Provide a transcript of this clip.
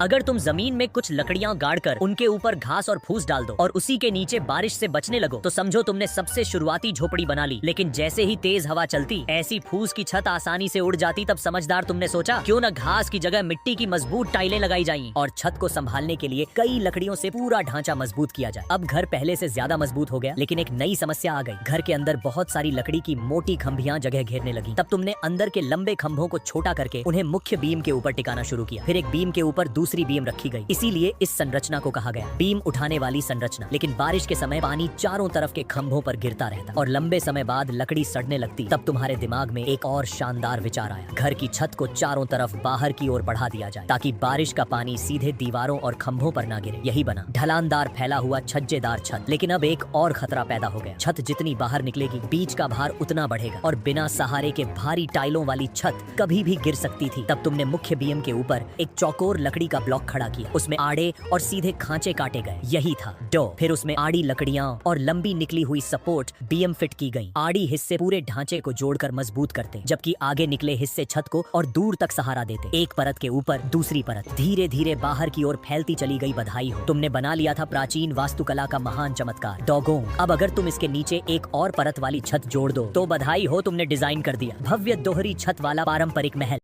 अगर तुम जमीन में कुछ लकड़ियां गाड़कर उनके ऊपर घास और फूस डाल दो और उसी के नीचे बारिश से बचने लगो तो समझो तुमने सबसे शुरुआती झोपड़ी बना ली। लेकिन जैसे ही तेज हवा चलती ऐसी फूस की छत आसानी से उड़ जाती। तब समझदार तुमने सोचा क्यों न घास की जगह मिट्टी की मजबूत टाइलें लगाई जाएं और छत को संभालने के लिए कई लकड़ियों से पूरा ढांचा मजबूत किया जाए। अब घर पहले से ज्यादा मजबूत हो गया, लेकिन एक नई समस्या आ गई। घर के अंदर बहुत सारी लकड़ी की मोटी खंभियां जगह घेरने लगी। तब तुमने अंदर के लंबे खंभों को छोटा करके उन्हें मुख्य बीम के ऊपर टिकाना शुरू किया। फिर एक बीम के ऊपर दूसरी बीम रखी गई। इसीलिए इस संरचना को कहा गया बीम उठाने वाली संरचना। लेकिन बारिश के समय पानी चारों तरफ के खंभों पर गिरता रहता और लंबे समय बाद लकड़ी सड़ने लगती। तब तुम्हारे दिमाग में एक और शानदार विचार आया, घर की छत को चारों तरफ बाहर की ओर बढ़ा दिया जाए ताकि बारिश का पानी सीधे दीवारों और खंभों पर ना गिरे। यही बना ढलानदार फैला हुआ छज्जेदार छत। लेकिन अब एक और खतरा पैदा हो गया। छत जितनी बाहर निकलेगी बीच का भार उतना बढ़ेगा और बिना सहारे के भारी टाइलों वाली छत कभी भी गिर सकती थी। तब तुमने मुख्य बीम के ऊपर एक चौकोर लकड़ी का ब्लॉक खड़ा किया। उसमें आड़े और सीधे खांचे काटे गए। यही था डो। फिर उसमें आड़ी लकड़ियां और लंबी निकली हुई सपोर्ट बीम फिट की गई। आड़ी हिस्से पूरे ढांचे को जोड़कर मजबूत करते, जबकि आगे निकले हिस्से छत को और दूर तक सहारा देते। एक परत के ऊपर दूसरी परत धीरे धीरे बाहर की ओर फैलती चली गई। बधाई हो, तुमने बना लिया था प्राचीन वास्तुकला का महान चमत्कार डोगोंग। अब अगर तुम इसके नीचे एक और परत वाली छत जोड़ दो तो बधाई हो, तुमने डिजाइन कर दिया भव्य दोहरी छत वाला पारंपरिक महल।